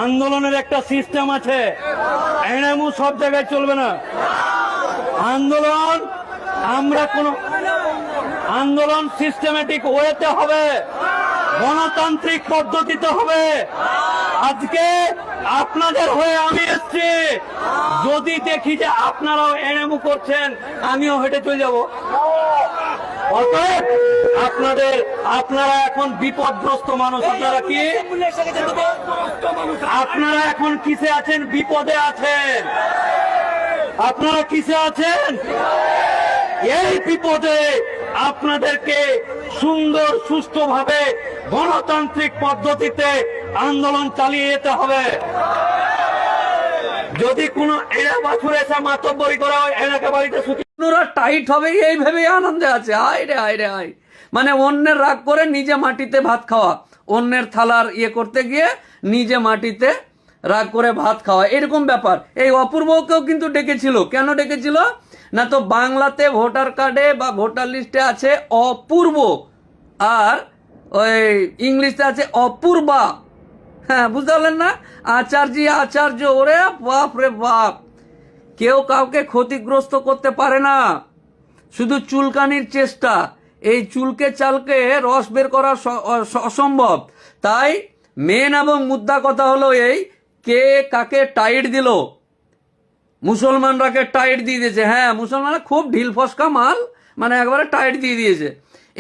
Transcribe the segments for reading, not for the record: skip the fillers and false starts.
আন্দোলনের একটা সিস্টেম আছে, এনামু সব জায়গায় চলবে না। আন্দোলন আমরা কোন আন্দোলন সিস্টেমেটিক ওয়েতে হবে, গণতান্ত্রিক পদ্ধতিতে হবে। আজকে আপনাদের হয়ে আমি এসছি, যদি দেখি যে আপনারাও এনামু করছেন আমিও হেঁটে চলে যাব। অতএব আপনারা এখন বিপদগ্রস্ত মানুষ। আপনারা এখন কিসে আছেন? বিপদে আছেন। আপনারা কিসে আছেন? এই বিপদে আপনাদেরকে সুন্দর সুষ্ঠুভাবে গণতান্ত্রিক পদ্ধতিতে আন্দোলন চালিয়ে যেতে হবে। যদি কোনো এরা বাছুর এসে মাতব্বরি করা হয়, এনাকে বাড়িতে টাইট হবে এই ভেবে আনন্দে আছে। আয় রে আয় রে আয়, মানে অন্যের রাগ করে নিজে মাটিতে ভাত খাওয়া, অন্যের থালার করতে গিয়ে নিজে মাটিতে রাগ করে ভাত খাওয়া, এরকম ব্যাপার। এই অপূর্বকেও কিন্তু ডেকেছিল। কেন ডেকেছিল না? তো বাংলাতে ভোটার কার্ডে বা ভোটার লিস্টে আছে অপূর্ব, আর ওই ইংলিশে আছে অপূর্বা। হ্যাঁ, বুঝতে পারলেন না? আচার্য, ওরে বাপ রে বাপ। কেউ কাউকে ক্ষতিগ্রস্ত করতে পারে না, শুধু চুলকানির চেষ্টা। এই চুলকে চালকে রস বের করা অসম্ভব। তাই মেন এবং মুদ্রা কথা হলো এই, কে কাকে টাইট দিল। মুসলমানরাকে টাইট দিয়ে দিয়েছে। হ্যাঁ, মুসলমানরা খুব ঢিল ফসকা মাল, মানে একবারে টাইট দিয়ে দিয়েছে।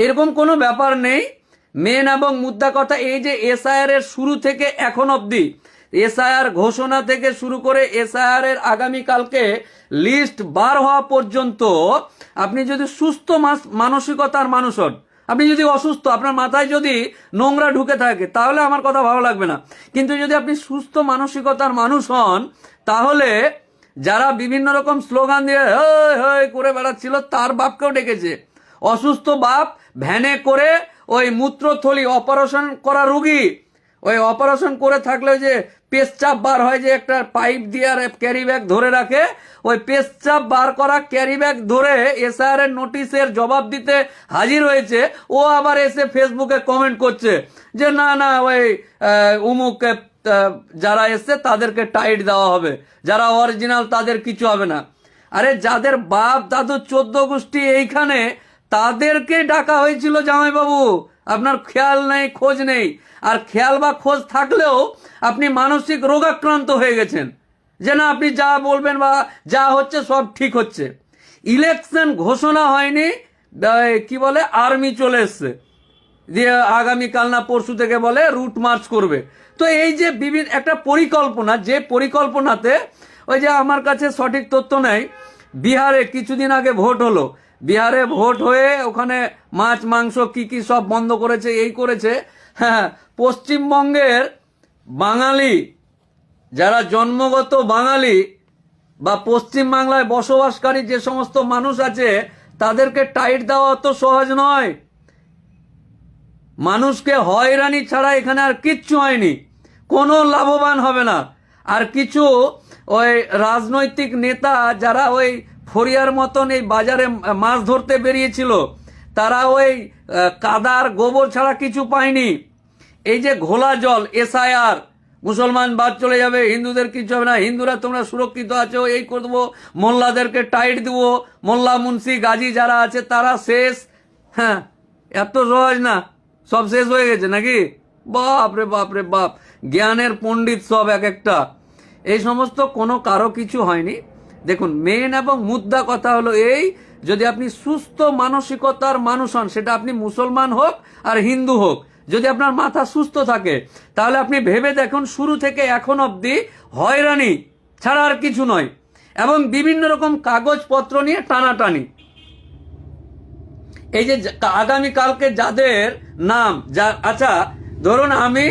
এরকম কোনো ব্যাপার নেই। মেন এবং মুদ্রা কথা এই যে এসআইআর এর শুরু থেকে এখন অবধি, এসআইআর ঘোষণা থেকে শুরু করে এসআইআর এর আগামীকালকে লিস্ট বার হওয়া পর্যন্ত আপনি যদি সুস্থ মানসিকতার মানুষ হন, আপনি যদি অসুস্থ, আপনার মাথায় যদি নোংরা ঢুকে থাকে, তাহলে আমার কথা ভালো লাগবে না। কিন্তু যদি আপনি সুস্থ মানসিকতার মানুষ হন, তাহলে যারা বিভিন্ন রকম স্লোগান দিয়ে হই হই করে বেড়াচ্ছিল, তার বাপকেও ডেকেছে। অসুস্থ বাপ ভ্যানে করে ওই মূত্রথলি অপারেশন করা রুগী, ওই অপারেশন করে থাকলে যে পেশচাপ বার হয়, যে একটা পাইপ দিয়ে আর ক্যারি ব্যাগ ধরে রাখে, ওই পেশচাপ বার করা ক্যারি ব্যাগ ধরে এসআইআর এর নোটিশের জবাব দিতে হাজির হয়েছে। ও আবার এসে ফেসবুকে কমেন্ট করছে যে না না, ওই উমুক যারা এসছে তাদেরকে টাইট দেওয়া হবে, যারা অরিজিনাল তাদের কিছু হবে না। আরে যাদের বাপ দাদু 14 গোষ্ঠী এইখানে, তাদেরকে ডাকা হয়েছিল জামাইবাবু। আপনার খেয়াল নেই, খোঁজ নেই। আর খেয়াল বা খোঁজ থাকলেও আপনি মানসিক রোগাক্রান্ত হয়ে গেছেন, যে না আপনি যা বলবেন বা যা হচ্ছে সব ঠিক হচ্ছে। ইলেকশন ঘোষণা হয়নি, কি বলে আর্মি চলে এসছে, দিয়ে আগামীকাল না পরশু থেকে বলে রুট মার্চ করবে। তো এই যে বিভিন্ন একটা পরিকল্পনা, যে পরিকল্পনাতে ওই যে আমার কাছে সঠিক তথ্য নেই, বিহারে কিছুদিন আগে ভোট হলো, বিহারে ভোট হয়ে ওখানে মাছ মাংস কি কি সব বন্ধ করেছে, এই করেছে। হ্যাঁ, পশ্চিমবঙ্গের বাঙালি যারা জন্মগত বাঙালি বা পশ্চিম বাংলায় বসবাসকারী যে সমস্ত মানুষ আছে, তাদেরকে টাইট দেওয়া অত সহজ নয়। মানুষকে হয়রানি ছাড়া এখানে আর কিচ্ছু হয়নি, কোনো লাভবান হবে না। আর কিছু ওই রাজনৈতিক নেতা যারা ওই ফরিয়ার মতন এই বাজারে মাছ ধরতে বেরিয়েছিল, তারা ওই কাদার গোবর ছাড়া কিছু পায়নি। এই যে ঘোলা জল এসআইআর, মুসলমান বাদ চলে যাবে, হিন্দুদের কিছু হবে না, হিন্দুরা তোমরা সুরক্ষিত আছো, এই করে দেবো, মোল্লাদেরকে টাইট দেবো, মোল্লা মুন্সি গাজী যারা আছে তারা শেষ। হ্যাঁ, এত সহজ না, সব শেষ হয়ে গেছে নাকি? বাপ রে বাপ রে বাপ, জ্ঞানের পণ্ডিত সব এক একটা। এই সমস্ত কোনো কারো কিছু হয়নি। দেখুন, মেন এবং মুদ্রা কথা হলো এই, যদি আপনি সুস্থ মানসিকতার মানুষ হন, সেটা আপনি মুসলমান হোক আর হিন্দু হোক, যদি আপনার মাথা সুস্থ থাকে, তাহলে আপনি ভেবে দেখুন শুরু থেকে এখন অবধি হয়রানি ছাড়া আর কিছু নয়। এবং বিভিন্ন রকম কাগজপত্র নিয়ে টানাটানি। এই যে আগামীকালকে যাদের নাম আচ্ছা ধরুন আমি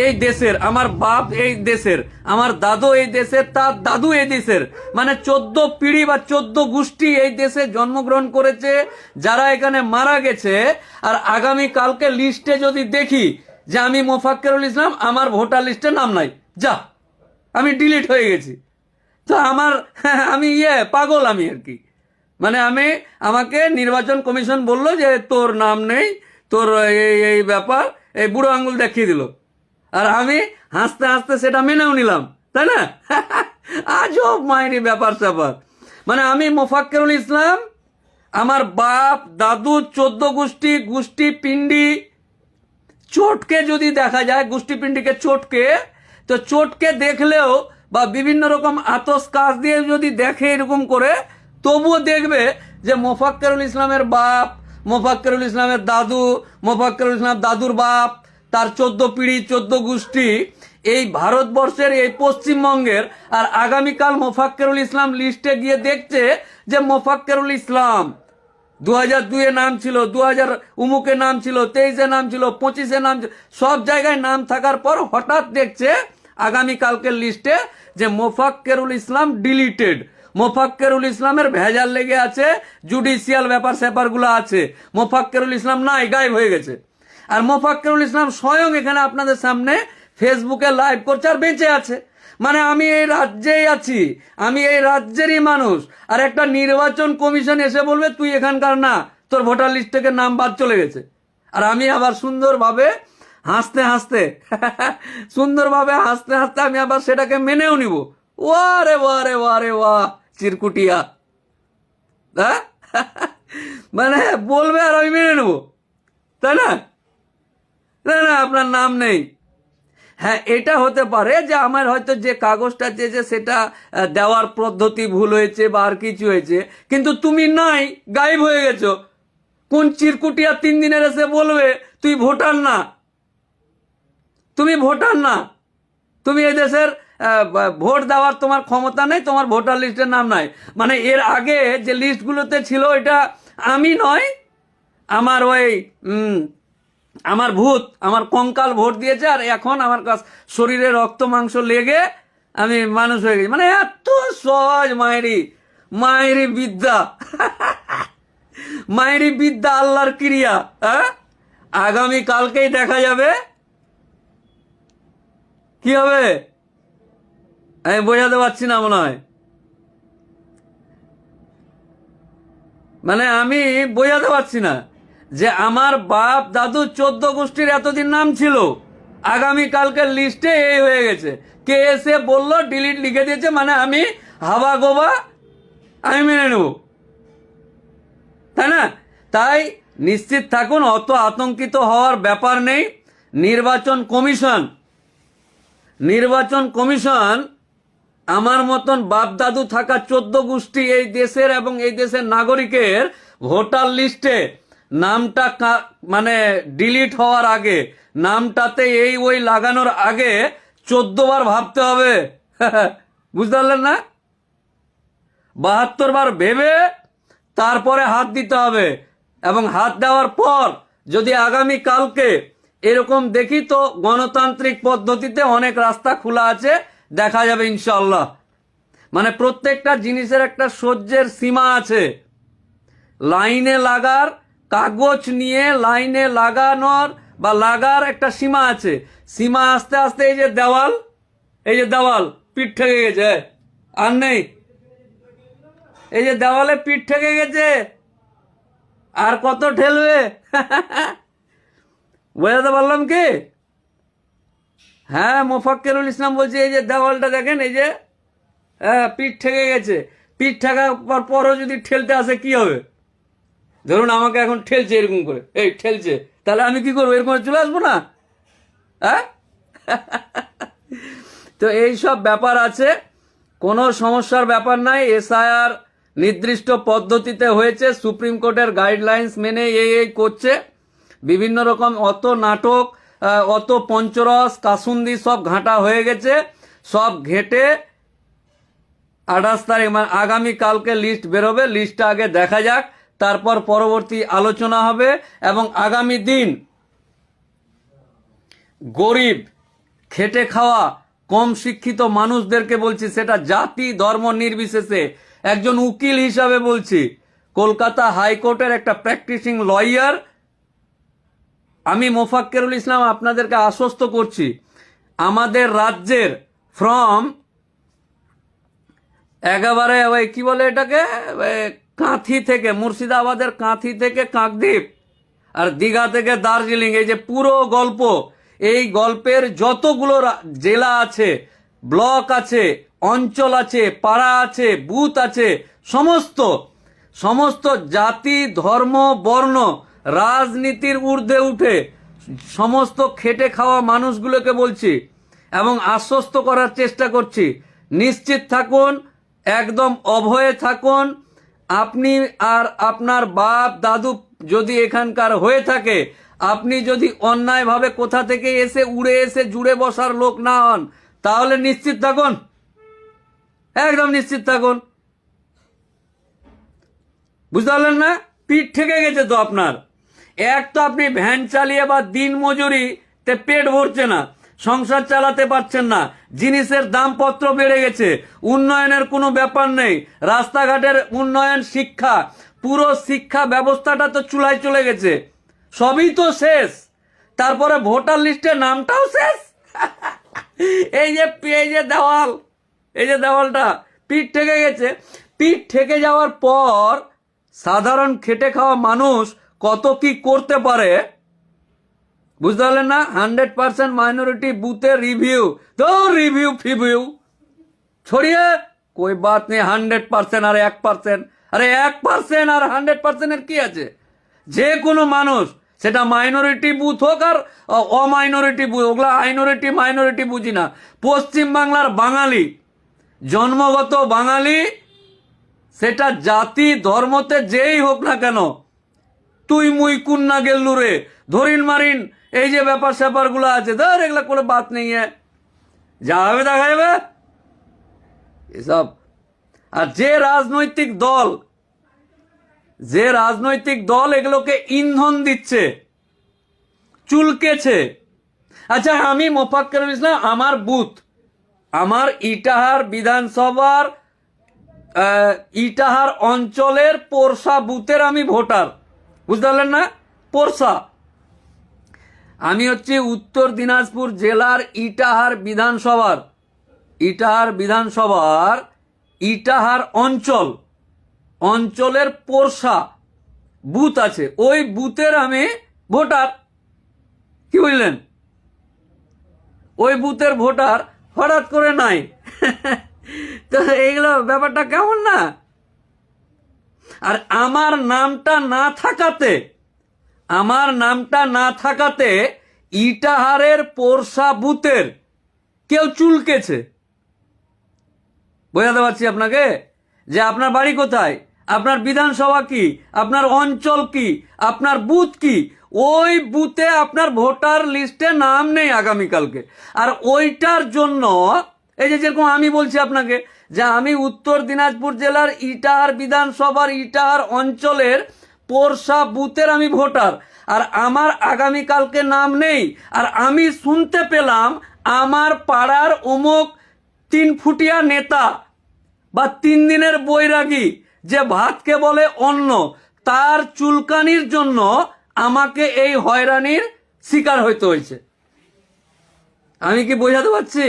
এই দেশের, আমার বাপ এই দেশের, আমার দাদু এই দেশের, তার দাদু এই দেশের, মানে 14 পিঢ়ি বা 14 গোষ্ঠী এই দেশে জন্মগ্রহণ করেছে, যারা এখানে মারা গেছে। আর আগামীকালকে লিস্টে যদি দেখি যে আমি মোফাক্কেরুল ইসলাম, আমার ভোটার লিস্টে নাম নাই, যা আমি ডিলিট হয়ে গেছি, তো আমি পাগল আমি আর কি। মানে আমাকে নির্বাচন কমিশন বললো যে তোর নাম নেই, তোর এই ব্যাপার, এই বুড়ো আঙ্গুল দেখিয়ে দিল। আর আমি হাসতে হাসতে সেটা মেনেও নিলাম, তাই না? আজব মায়েরই ব্যাপার স্যাপার। মানে আমি মোফাক্কেরুল ইসলাম, আমার বাপ দাদু 14 গোষ্ঠী পিণ্ডি চটকে যদি দেখা যায়, গোষ্ঠী পিণ্ডিকে চটকে, তো চটকে দেখলেও বা বিভিন্ন রকম আতস কাজ দিয়ে যদি দেখে এরকম করে, তবুও দেখবে যে মোফাক্কেরুল ইসলামের বাপ, মোফাক্কেরুল ইসলামের দাদু, মোফাক্কেরুল ইসলাম দাদুর বাপ, তার 14 পিঢ়ি 14 গোষ্ঠী এই ভারতবর্ষের এই পশ্চিমবঙ্গের। আর আগামীকাল মোফাক্কেরুল ইসলাম লিস্টে গিয়ে দেখছে যে মোফাক্কেরুল ইসলাম 2002-এ নাম ছিল, 2000 উমুকে নাম ছিল, 23-এ নাম ছিল, 25-এ নাম ছিল, সব জায়গায় নাম থাকার পর হঠাৎ দেখছে আগামীকালকের লিস্টে যে মোফাক্কেরুল ইসলাম ডিলিটেড। মোফাক্কেরুল ইসলামের ভেজাল লেগে আছে, জুডিশিয়াল ব্যাপার স্যাপারগুলো আছে, মোফাক্কেরুল ইসলাম নাই, গায়েব হয়ে গেছে। আর মোফাক্কেরুল ইসলাম স্বয়ং এখানে আপনাদের সামনে ফেসবুকে লাইভ করছে আর বেঁচে আছে। মানে আমি এই রাজ্যেই আছি, আমি এই রাজ্যেরই মানুষ, আর একটা নির্বাচন কমিশন এসে বলবে তুই এখানকার না, তোর ভোটার লিস্ট থেকে নাম বাদ চলে গেছে। আর আমি আবার সুন্দরভাবে হাসতে হাসতে সুন্দরভাবে হাসতে হাসতে আমি আবার সেটাকে মেনেও নিব। ওয়ারে ওয়ারে ওয়ারে ওয়াহ চিরকুটিয়া, হ্যাঁ? মানে বলবে আর আমি মেনে নেব, তাই না? না না, আপনার নাম নেই। হ্যাঁ, এটা হতে পারে যে আমার হয়তো যে কাগজটা চেয়েছে সেটা দেওয়ার পদ্ধতি ভুল হয়েছে বা আর কিছু হয়েছে, কিন্তু তুমি নাই, গায়েব হয়ে গেছো। কোন চিরকুটিয়া 3 দিনের এসে বলবে তুই ভোটার না, তুমি ভোটার না, তুমি এই দেশের ভোট দেওয়ার তোমার ক্ষমতা নেই, তোমার ভোটার লিস্টের নাম নাই। মানে এর আগে যে লিস্টগুলোতে ছিল এটা আমি নয়, আমার ওই আমার ভূত, আমার কঙ্কাল ভোট দিয়েছে, আর এখন আমার কাছে শরীরে রক্ত মাংস লেগে আমি মানুষ হয়ে গেছি। মানে এত সহজ মায়েরি বিদ্যা, মায়েরি বিদ্যা, আল্লাহর ক্রিয়া। হ্যাঁ, আগামী কালকেই দেখা যাবে কি হবে। আমি বোঝাতে পারছি না মনে হয়, মানে আমি বোঝাতে পারছি না যে আমার বাপ দাদু 14 গোষ্ঠীর এতদিন নাম ছিল, আগামীকালকের লিস্টে এই হয়ে গেছে। কে এসে বললো ডিলিট লিখে দিয়েছে, মানে আমি হাবা গোবা আমি মেনে নেব, তাই না? তাই নিশ্চিত থাকুন, অত আতঙ্কিত হওয়ার ব্যাপার নেই। নির্বাচন কমিশন আমার মতন বাপ দাদু থাকা 14 গোষ্ঠী এই দেশের এবং এই দেশের নাগরিকের ভোটার লিস্টে নামটা মানে ডিলিট হওয়ার আগে, নামটাতে এই ওই লাগানোর আগে 14 বার ভাবতে হবে। বুঝতে পারলেন না? 72 বার ভেবে তারপরে হাত দিতে হবে। এবং হাত দেওয়ার পর যদি আগামী কালকে এরকম দেখি, তো গণতান্ত্রিক পদ্ধতিতে অনেক রাস্তা খোলা আছে, দেখা যাবে ইনশাল্লাহ। মানে প্রত্যেকটা জিনিসের একটা সহ্যের সীমা আছে। লাইনে লাগার, কাগজ নিয়ে লাইনে লাগানোর বা লাগার একটা সীমা আছে। সীমা আস্তে আস্তে এই যে দেওয়াল পিঠ ঠেকে গেছে, আর নেই। এই যে দেওয়ালে পিঠ ঠেকে গেছে, আর কত ঠেলবে? বোঝাতে পারলাম কি? হ্যাঁ, মোফাক্কেরুল ইসলাম বলছে এই যে দেওয়ালটা দেখেন, এই যে পিঠ ঠেকে গেছে। পিঠ ঠেকার পরও যদি ঠেলতে আসে কি হবে? ধরুন আমাকে এখন ঠেলছে এরকম করে, এই ঠেলছে, তাহলে আমি কি করবো? এরকম চলে আসবো না? হ্যাঁ। তো এই সব ব্যাপার আছে, কোনো সমস্যার ব্যাপার নাই। এসআইআর নির্দিষ্ট পদ্ধতিতে হয়েছে, সুপ্রিম কোর্টের গাইডলাইন্স মেনে এই করছে। বিভিন্ন রকম অত নাটক, অত পঞ্চরস কাসুন্দি সব ঘাঁটা হয়ে গেছে। সব ঘেঁটে 28 তারিখ মানে আগামী কালকে লিস্ট বেরোবে। লিস্টটা আগে দেখা যাক, তারপর পরবর্তী আলোচনা হবে। এবং আগামী দিন গরিব, খেটে খাওয়া, কম শিক্ষিত মানুষদেরকে বলছি, সেটা জাতি ধর্ম নির্বিশেষে, একজন উকিল হিসাবে বলছি, কলকাতা হাইকোর্টের একটা প্র্যাকটিসিং লয়ার আমি মোফাক্কেরুল ইসলাম আপনাদেরকে আশ্বস্ত করছি, আমাদের রাজ্যের ফ্রম একেবারে ওই কি বলে এটাকে, কাঁথি থেকে, মুর্শিদাবাদের কাঁথি থেকে কাকদ্বীপ, আর দীঘা থেকে দার্জিলিং, এই যে পুরো গল্প, এই গল্পের যতগুলো জেলা আছে, ব্লক আছে, অঞ্চল আছে, পাড়া আছে, বুথ আছে, সমস্ত জাতি, ধর্ম, বর্ণ, রাজনীতির ঊর্ধ্বে উঠে সমস্ত খেটে খাওয়া মানুষগুলোকে বলছি এবং আশ্বস্ত করার চেষ্টা করছি, নিশ্চিত থাকুন, একদম অভয়ে থাকুন। আপনি আর আপনার বাপ দাদু যদি এখানকার হয়ে থাকে, আপনি যদি অন্যায়ভাবে কোথা থেকে এসে উড়ে এসে জুড়ে বসার লোক না হন, তাহলে নিশ্চিত থাকুন, একদম নিশ্চিত থাকুন। বুঝতে পারলেন না? পিঠ ঠেকে গেছে তো আপনার। এক তো আপনি ভ্যান চালিয়ে বা দিন মজুরিতে পেট ভরছে না, সংসার চালাতে পারছেন না, জিনিসের দামপত্র বেড়ে গেছে, উন্নয়নের কোনো ব্যাপার নেই, রাস্তাঘাটের উন্নয়ন, শিক্ষা, পুরো শিক্ষা ব্যবস্থাটা তো চুলায় চলে গেছে, সবই তো শেষ। তারপরে ভোটার লিস্টের নামটাও শেষ। এই যে দেওয়ালটা পিঠ ঠেকে গেছে। পিঠ ঠেকে যাওয়ার পর সাধারণ খেটে খাওয়া মানুষ কত কি করতে পারে বুঝতে পারলেন না? 100% মাইনরিটি বুথের রিভিউ তো রিভিউ ছড়িয়ে कोई बात नहीं। 100% আর 1%, আরে 1% আর 100% এর কি আছে? যে কোনো মানুষ, সেটা মাইনরিটি বুথ হোক আর অমাইনরিটি বুথ, ওগুলা মাইনরিটি বুঝি না। পশ্চিম বাংলার বাঙালি, জন্মগত বাঙালি, সেটা জাতি ধর্মতে যেই হোক না কেন, তুই মুই কুন্না গেল্লু রে, ধরিন মারিন, এই যে ব্যাপার স্যাপারগুলো আছে, ধর এগুলা কোনো বাত নেই, যা হবে দেখা যাবে এসব। আর যে রাজনৈতিক দল এগুলোকে ইন্ধন দিচ্ছে, চুলকেছে। আচ্ছা, আমি মোফাক্কেরুল ইসলাম, আমার বুথ, আমার ইটাহার বিধানসভার ইটাহার অঞ্চলের পোরশা বুথের আমি ভোটার, বুঝতে পারলেন না? পোরশা, আমি হচ্ছে উত্তর দিনাজপুর জেলার ইটাহার বিধানসভার ইটাহার অঞ্চলের পোরশা বুথ আছে, ওই বুথের আমি ভোটার। কি বুঝলেন? ওই বুথের ভোটার হঠাৎ করে নাই। তো এইগুলো ব্যাপারটা কেমন না? আর আমার নামটা না থাকাতে ইটাহারের পোরশা বুথের কেউ চুলকেছে। বোঝাতে পারছি আপনাকে যে আপনার বাড়ি কোথায়, আপনার বিধানসভা কি, আপনার অঞ্চল কি, আপনার বুথ কি, ওই বুথে আপনার ভোটার লিস্টে নাম নেই আগামীকালকে। আর ওইটার জন্য এই যে যেরকম আমি বলছি আপনাকে যে আমি উত্তর দিনাজপুর জেলার ইটাহার বিধানসভার ইটাহার অঞ্চলের পোরশা বুথের আমি ভোটার, আর আমার আগামীকালকে নাম নেই। আর আমি শুনতে পেলাম আমার পাড়ার অমুক 3 ফুটিয়া নেতা বা 3 দিনের বৈরাগী যে ভাতকে বলে অন্ন, তার চুলকানির জন্য আমাকে এই হয়রানির শিকার হইতে হয়েছে। আমি কি বোঝাতে পারছি?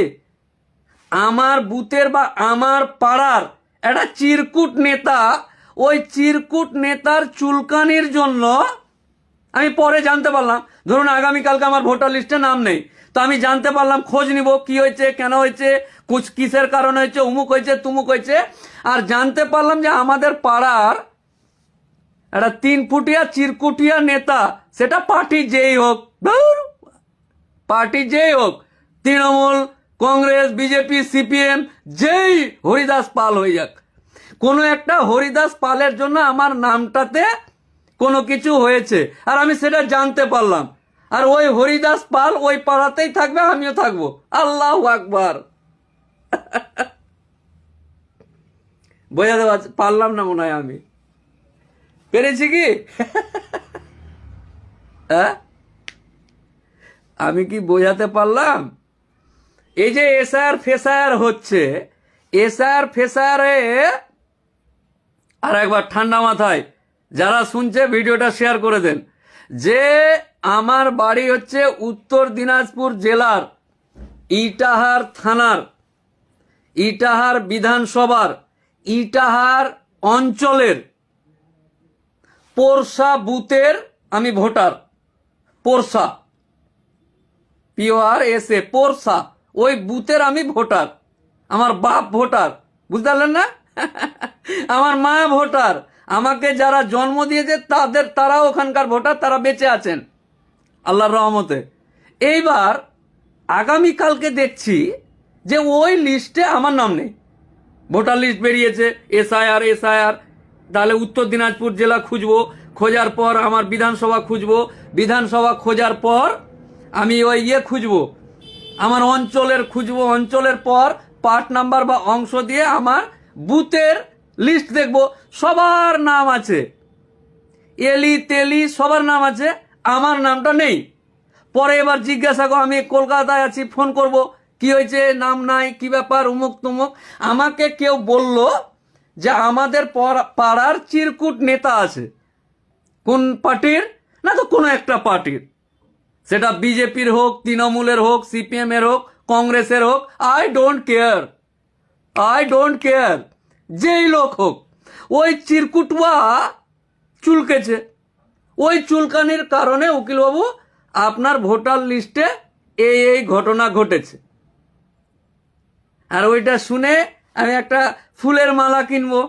আমার বুথের বা আমার পাড়ার একটা চিরকুট নেতা, ওই চিরকুট নেতার চুলকানির জন্য আমি পরে জানতে পারলাম, ধরুন আগামীকালকে আমার ভোটার লিস্টে নাম নেই, তো আমি জানতে পারলাম, খোঁজ নিব কি হয়েছে, কেন হয়েছে, কিসের কারণে হয়েছে, উমুক হয়েছে তুমুক হয়েছে। আর জানতে পারলাম যে আমাদের পাড়ার একটা 3 ফুটিয়া চিরকুটিয়া নেতা, সেটা পার্টি যেই হোক, তৃণমূল, কংগ্রেস, বিজেপি, সিপিএম, যেই হরিদাস পাল হয়ে যাক, কোনো একটা হরিদাস পালের জন্য আমার নামটাতে কোনো কিছু হয়েছে, আর আমি সেটা জানতে পারলাম। আর ওই হরিদাস পাল ওই পাড়াতেই থাকবে, আমিও থাকবো। আল্লাহু আকবার। বোঝাতে পারলাম না মনে হয়? আমি পেরেছি কি? হ্যাঁ, আমি কি বোঝাতে পারলাম? এই যে এসআর ফেসার হচ্ছে, এসআর ফেসারে আর একবার ঠান্ডা মাথায় যারা শুনছে ভিডিওটা শেয়ার করে দেন, যে আমার বাড়ি হচ্ছে উত্তর দিনাজপুর জেলার ইটাহার থানার ইটাহার বিধানসভার ইটাহার অঞ্চলের পোরশা বুথের আমি ভোটার। পোরশা PORSA পোরসা, ওই বুথের আমি ভোটার। আমার বাপ ভোটার, বুঝতে পারলেন না? আমার মা ভোটার, আমাকে যারা জন্ম দিয়েছে তারাও ওখানকার ভোটার, তারা বেঁচে আছেন আল্লাহর রহমতে। এইবার আগামীকালকে দেখছি যে ওই লিস্টে আমার নাম নেই। ভোটার লিস্ট বেরিয়েছে, এসআইআর। তাহলে উত্তর দিনাজপুর জেলা খুঁজবো, খোঁজার পর আমার বিধানসভা খুঁজবো, বিধানসভা খোঁজার পর আমি ওই খুঁজবো, আমার অঞ্চলের খুঁজবো, অঞ্চলের পর পার্ট নাম্বার বা অংশ দিয়ে আমার বুথের লিস্ট দেখবো, সবার নাম আছে, এলি তেলি সবার নাম আছে, আমার নামটা নেই। পরে এবার জিজ্ঞাসা করো, আমি কলকাতায় আছি, ফোন করব, কি হয়েছে, নাম নাই, কি ব্যাপার, উমুক তুমুক। আমাকে কেউ বলল যে আমাদের পাড়ার চিরকুট নেতা আছে, কোন পার্টির না, তো কোনো একটা পার্টির, সেটা বিজেপির হোক, তৃণমূলের হোক, CPM এর হোক, কংগ্রেসের হোক, আই ডোন্ট কেয়ার, যেই লোক হোক, ওই চিরকুটুয়া চুলকেছে। ওই চুলকানির কারণে উকিলবাবু আপনার ভোটার লিস্টে এই ঘটনা ঘটেছে। আর ওইটা শুনে আমি একটা ফুলের মালা কিনবো,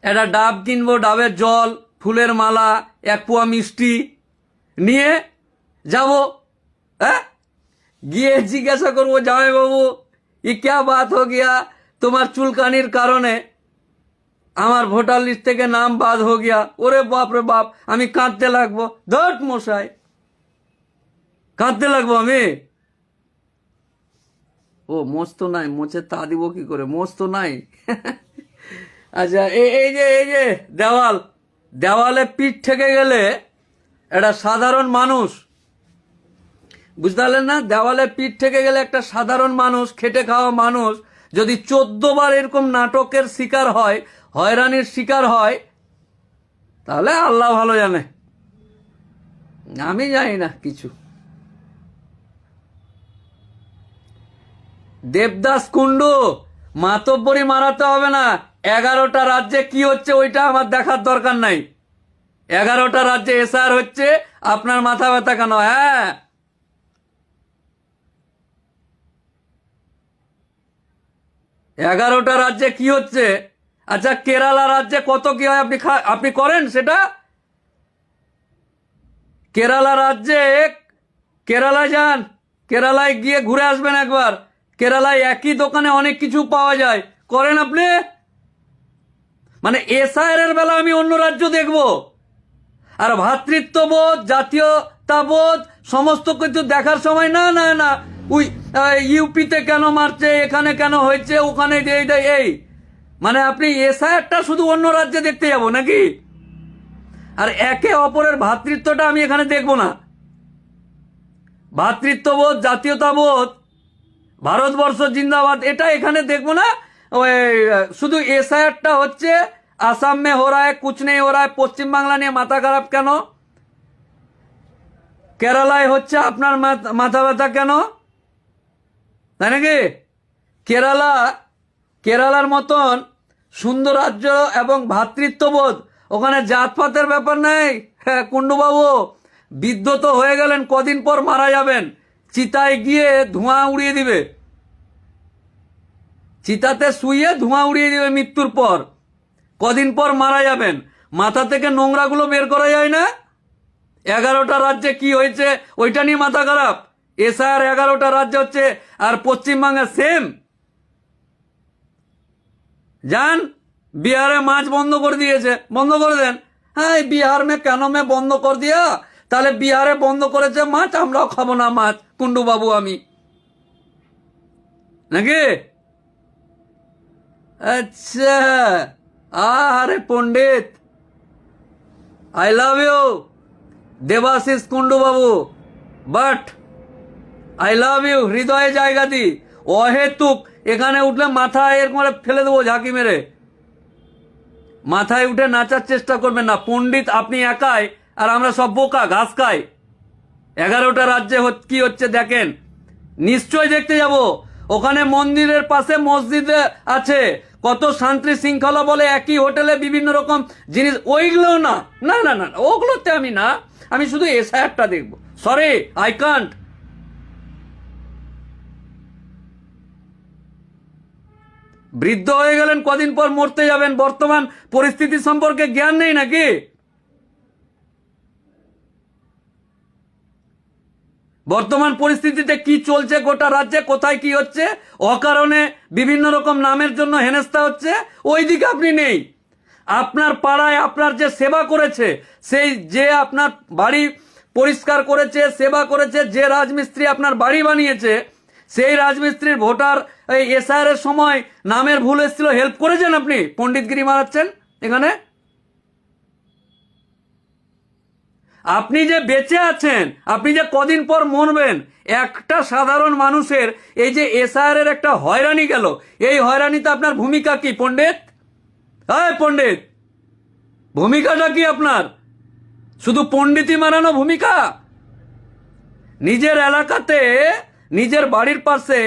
একটা ডাব কিনবো, ডাবের জল, ফুলের মালা, 1 পোয়া মিষ্টি নিয়ে যাব। হ্যাঁ, গিয়ে জিজ্ঞাসা করবো, জামাইবাবু ই ক্যা বাত হো গিয়া, তোমার চুলকানির কারণে আমার ভোটার লিস্ট থেকে নাম বাদ হো গিয়া। ওরে বাপ রে বাপ, আমি কাঁদতে লাগবো, ধট মশাই, কাঁদতে লাগবো আমি। ও মোচ তো নাই, মোচে তা দিব কি করে, মোচ তো নাই। আচ্ছা, এই যে দেওয়ালে পিঠ ঠেকে গেলে একটা সাধারণ মানুষ, বুঝতে পারলেন না, দেওয়ালে পিঠ ঠেকে গেলে একটা সাধারণ মানুষ, খেটে খাওয়া মানুষ যদি 14 বার এরকম নাটকের শিকার হয়, হয়রানির শিকার হয়, তাহলে আল্লাহ ভালো জানে, আমি জানি না কিছু। দেবদাস কুন্ডু, মাতব্বরি মারাতে হবে না। 11টা রাজ্যে কি হচ্ছে ওইটা আমার দেখার দরকার নাই। 11টা রাজ্যে এসআর হচ্ছে, আপনার মাথা ব্যথা কেন? হ্যাঁ, 11টা রাজ্যে কি হচ্ছে? আচ্ছা, কেরালা রাজ্যে কত কি হয় আপনি করেন সেটা? কেরালা রাজ্যে, কেরালায় যান, কেরালায় গিয়ে ঘুরে আসবেন একবার। কেরালায় একই দোকানে অনেক কিছু পাওয়া যায়, করেন আপনি? মানে এসআইআর এর বেলা আমি অন্য রাজ্য দেখব, আর ভ্রাতৃত্ববোধ, জাতীয়তাবোধ সমস্ত কিছু দেখার সময় না না না, ওই ইউপিতে কেন মারছে, এখানে কেন হয়েছে, ওখানে এই, মানে আপনি এসআইআরটা শুধু অন্য রাজ্যে দেখতে যাব নাকি? আর একে অপরের ভ্রাতৃত্বটা আমি এখানে দেখব না। ভ্রাতৃত্ববোধ, জাতীয়তাবোধ, ভারতবর্ষ জিন্দাবাদ, এটা এখানে দেখবো না। ওই শুধু এসআইআরটা হচ্ছে আসাম মে হো রা হ্যায়, কুছ নেই হো রা হ্যায়, পশ্চিমবাংলা নিয়ে মাথা খারাপ কেন? কেরালায় হচ্ছে, আপনার মাথা ব্যথা কেন? তাই নাকি? কেরালার মতন সুন্দর রাজ্য এবং ভ্রাতৃত্ববোধ, ওখানে জাতপাতের ব্যাপার নেই। হ্যাঁ কুন্ডুবাবু, বিদ্ধ হয়ে গেলেন, কদিন পর মারা যাবেন, চিতায় গিয়ে ধোঁয়া উড়িয়ে দিবে, চিতাতে শুয়ে ধোঁয়া উড়িয়ে দিবে মৃত্যুর পর, কদিন পর মারা যাবেন, মাথা থেকে নোংরাগুলো বের করা যায় না? 11টা রাজ্যে কি হয়েছে ওইটা নিয়ে মাথা খারাপ? এসআর 11টা রাজ্য হচ্ছে, আর পশ্চিমবাংলা সেম। যান, বিহারে মাছ বন্ধ করে দিয়েছে, বন্ধ করে দেন। হ্যাঁ, বিহার মে কেন মে বন্ধ করে দিয়া, তাহলে বিহারে বন্ধ করেছে মাছ, আমরাও খাবো না মাছ, কুন্ডু বাবু আমি, নাকি? আচ্ছা, আরে পণ্ডিত, I love you Debashis Kundu বাবু, বাট আই লাভ ইউ হৃদয়ে জায়গা দি। অহেতুক এখানে উঠলে মাথায় এরকম ফেলে দেবো ঝাঁকি মেরে, মাথায় উঠে নাচার চেষ্টা করবেন না। পণ্ডিত আপনি একাই, আর আমরা সব বোকা, ঘাস খাই। 11টা রাজ্যে কি হচ্ছে দেখেন, নিশ্চয় দেখতে যাব। ওখানে মন্দিরের পাশে মসজিদ আছে, কত শান্তি শৃঙ্খলা বলে, একই হোটেলে বিভিন্ন রকম জিনিস, ওইগুলো না না না না, ওগুলোতে আমি না, আমি শুধু এসআইআরটা দেখবো। সরি, আই কান্ট, বৃদ্ধ হয়ে গেলেন, কদিন পর মরতে যাবেন, বর্তমান পরিস্থিতি সম্পর্কে জ্ঞান নেই নাকি? বর্তমান পরিস্থিতিতে কি চলছে গোটা রাজ্যে, কোথায় কি হচ্ছে, অকারণে বিভিন্ন রকম নামের জন্য হেনস্থা হচ্ছে, ওই দিকে আপনি নেই। আপনার পাড়ায় আপনার যে সেবা করেছে, সেই যে আপনার বাড়ি পরিষ্কার করেছে, সেবা করেছে, যে রাজমিস্ত্রি আপনার বাড়ি বানিয়েছে, সেই রাজমিস্ত্রির ভোটার এই এসআইআর এর সময় নামের ভুল এসেছিল, হেল্প করেছেন আপনি, পণ্ডিতগিরি মারাচ্ছেন এখানে। আপনি যে বেঁচে আছেন, আপনি যে কদিন পর মরবেন, একটা সাধারণ মানুষের এই যে এসআইআর এর একটা হয়রানি গেল, এই হয়রানিতে আপনার ভূমিকা কি পণ্ডিত? হ্যাঁ পণ্ডিত, ভূমিকাটা কি আপনার? শুধু পণ্ডিতই মারানো ভূমিকা? নিজের এলাকাতে, নিজের বাড়ির পাশে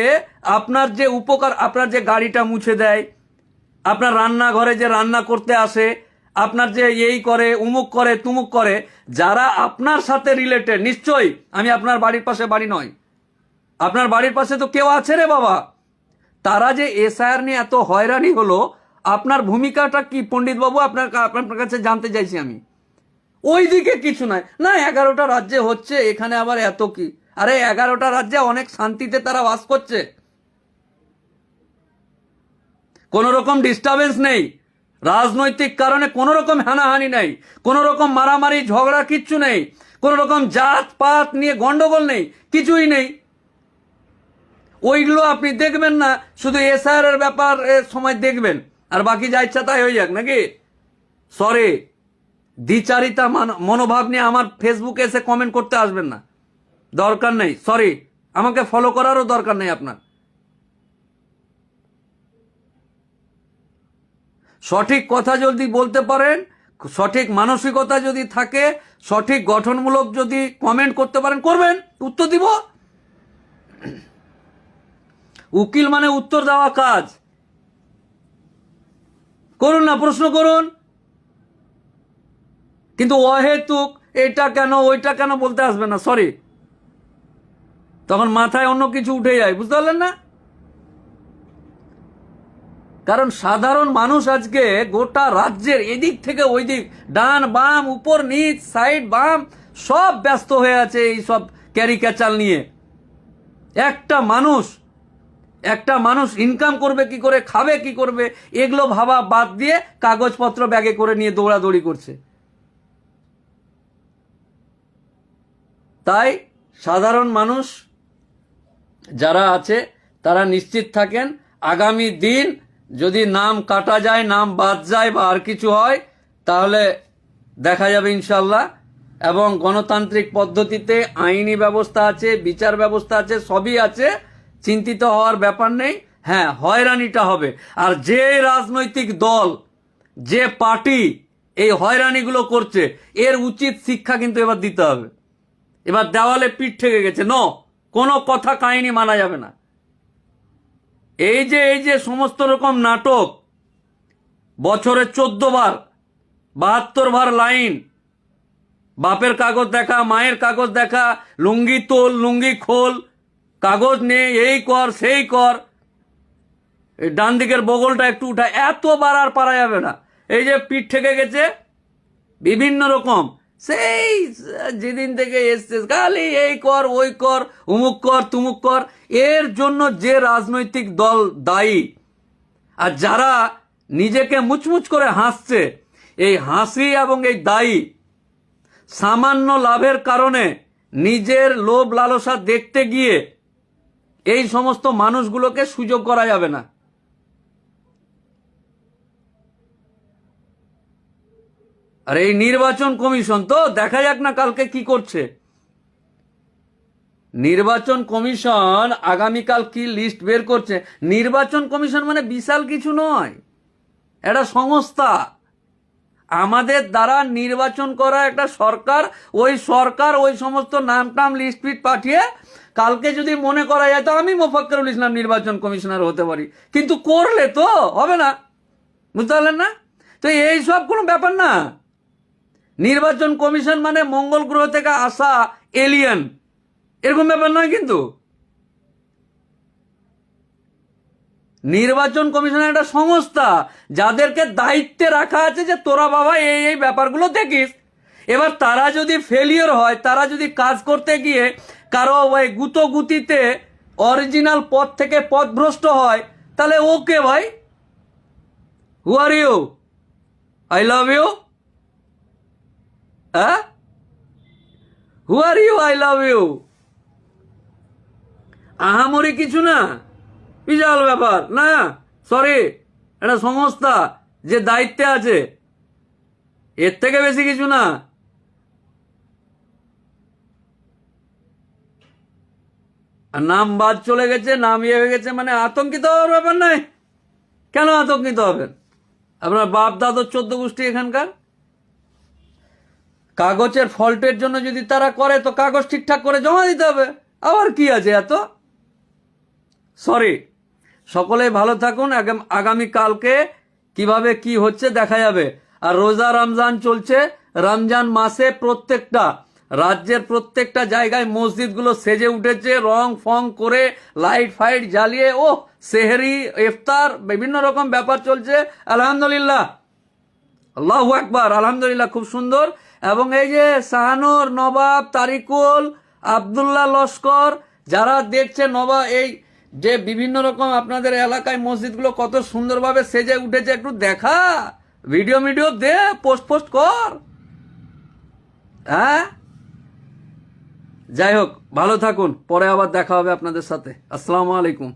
আপনার যে উপকার, আপনার যে গাড়িটা মুছে দেয়, আপনার রান্নাঘরে যে রান্না করতে আসে, আপনার যে এই করে, উমুক করে, তুমুক করে, যারা আপনার সাথে রিলেটেড, নিশ্চয়ই আমি আপনার বাড়ির পাশে বাড়ি নয়, আপনার বাড়ির পাশে তো কেউ আছে রে বাবা, তারা যে এসআইআর নিয়ে এত হয়রানি হলো, আপনার ভূমিকাটা কি পণ্ডিত বাবু? আপনার কাছে জানতে চাইছি আমি। ওই দিকে কিছু নাই, না 11টা রাজ্যে হচ্ছে, এখানে আবার এত কি? আরে 11টা রাজ্যে অনেক শান্তিতে তারা বাস করছে, কোনো রকম ডিস্টারবেন্স নেই, রাজনৈতিক কারণে কোনো রকম হানাহানি নেই, কোনো রকম মারামারি ঝগড়া কিচ্ছু নেই, কোনো রকম জাত পাত নিয়ে গন্ডগোল নেই, কিছুই নেই। ওইগুলো আপনি দেখবেন না, শুধু এসআইআর এর ব্যাপার সময় দেখবেন, আর বাকি যা ইচ্ছা তাই হয়ে যাক নাকি? সরি, দ্বিচারিতা মনোভাব নিয়ে আমার ফেসবুকে এসে কমেন্ট করতে আসবেন না, দরকার নেই। সরি, আমাকে ফলো করারও দরকার নেই আপনার। সঠিক কথা যদি বলতে পারেন, সঠিক মানসিকতা যদি থাকে, সঠিক গঠনমূলক যদি কমেন্ট করতে পারেন, করবেন, উত্তর দিব। উকিল মানে উত্তর দেওয়া কাজ, করুন না, প্রশ্ন করুন, কিন্তু অহেতুক এটা কেন ওইটা কেন বলতে আসবেন না। সরি, তখন মাথায় অন্য কিছু উঠে যায়, বুঝতে পারলেন না? কারণ সাধারণ মানুষ আজকে গোটা রাজ্যের এদিক থেকে ওই দিক, ডান বাম, উপর নিচ, সাইড বাম, সব ব্যস্ত হয়ে আছে এই সব ক্যারিক্যাচার নিয়ে। একটা মানুষ ইনকাম করবে কি করে, খাবে কি করবে, এগুলো ভাবা বাদ দিয়ে কাগজপত্র ব্যাগে করে নিয়ে দৌড়াদৌড়ি করছে। তাই সাধারণ মানুষ যারা আছে তারা নিশ্চিত থাকেন, আগামী দিন যদি নাম কাটা যায়, নাম বাদ যায় বা আর কিছু হয়, তাহলে দেখা যাবে ইনশাল্লাহ। এবং গণতান্ত্রিক পদ্ধতিতে আইনি ব্যবস্থা আছে, বিচার ব্যবস্থা আছে, সবই আছে, চিন্তিত হওয়ার ব্যাপার নেই। হ্যাঁ, হয়রানিটা হবে, আর যে রাজনৈতিক দল, যে পার্টি এই হয়রানিগুলো করছে, এর উচিত শিক্ষা কিন্তু এবার দিতে হবে। এবার দেওয়ালে পিঠ ঠেকে গেছে, কোনো কথা কাহিনী মানা যাবে না। এই যে সমস্ত রকম নাটক, বছরে 14 বার 72 বার লাইন, বাপের কাগজ দেখা, মায়ের কাগজ দেখা, লুঙ্গি তোল, লুঙ্গি খোল, কাগজ নে, এই কর সেই কর, এই ডান দিকের বগলটা একটু উঠা, এতবার আর পারা যাবে না। এই যে পিঠ ঠেকে গেছে বিভিন্ন রকম, সেই যেদিন থেকে এসছে খালি এই কর ওই কর, উমুক কর তুমুক কর। এর জন্য যে রাজনৈতিক দল দায়ী, আর যারা নিজেকে মুচমুচ করে হাসছে, এই হাসি এবং এই দায়ী, সামান্য লাভের কারণে নিজের লোভ লালসা দেখতে গিয়ে এই সমস্ত মানুষগুলোকে সুযোগ করা যাবে না। আর এই নির্বাচন কমিশন তো দেখা যাক না কালকে কি করছে। নির্বাচন কমিশন আগামীকাল কি লিস্ট বের করছে। নির্বাচন কমিশন মানে বিশাল কিছু নয়, এটা সংস্থা। আমাদের দ্বারা নির্বাচন করা একটা সরকার, ওই সরকার ওই সমস্ত নাম টাম লিস্ট ফিট পাঠিয়ে, কালকে যদি মনে করা যায় তো আমি মোফাক্কেরুল ইসলাম নির্বাচন কমিশনার হতে পারি, কিন্তু করলে তো হবে না, বুঝতে পারলেন না? তো এই সব কোনো ব্যাপার না। নির্বাচন কমিশন মানে মঙ্গল গ্রহ থেকে আসা এলিয়েন, এরকম ব্যাপার নয়। কিন্তু নির্বাচন কমিশন একটা সংস্থা যাদেরকে দায়িত্বে রাখা আছে যে তোরা বাবা এই এই ব্যাপারগুলো দেখিস। এবার তারা যদি ফেলিওর হয়, তারা যদি কাজ করতে গিয়ে কারো ওই গুতোগুতিতে অরিজিনাল পথ থেকে পথভ্রষ্ট হয়, তাহলে ওকে ভাই, who are you, I love you, হ্যাঁ, who are you, I love you. আহামরি কিছু না, বিশাল ব্যাপার না, সরি, এটা সংস্থা যে দায়িত্বে আছে, এর থেকে বেশি কিছু না। আর নাম বাদ চলে গেছে, নাম ইয়ে হয়ে গেছে, মানে আতঙ্কিত হওয়ার ব্যাপার নাই। কেন আতঙ্কিত হবেন? আপনার বাপ দাদর 14 গোষ্ঠী এখানকার। কাগজের ফল্টের জন্য যদি তারা করে তো কাগজ ঠিকঠাক করে জমা দিতে হবে, আবার কি আছে এত? সরি, সকলেই ভালো থাকুন। আগামী কালকে কিভাবে কি হচ্ছে দেখা যাবে। আর রোজা রমজান চলছে, রমজান মাসে প্রত্যেকটা রাজ্যের প্রত্যেকটা জায়গায় মসজিদগুলো সেজে উঠেছে রং ফং করে, লাইট ফাইট জ্বালিয়ে, ও সেহরি ইফতার বিভিন্ন রকম ব্যাপার চলছে। আলহামদুলিল্লাহ, আল্লাহু আকবার, আলহামদুলিল্লাহ, খুব সুন্দর। এবং এই যে শাহানুর, নবাব, তারিকুল, আবদুল্লাহ লস্কর, যারা দেখছে নবাব, এই যে বিভিন্ন রকম আপনাদের এলাকায় মসজিদগুলো কত সুন্দরভাবে সেজে উঠেছে, একটু দেখা, ভিডিও দে, পোস্ট কর। হ্যাঁ, যাই হোক, ভালো থাকুন, পরে আবার দেখা হবে আপনাদের সাথে। আসসালামু আলাইকুম।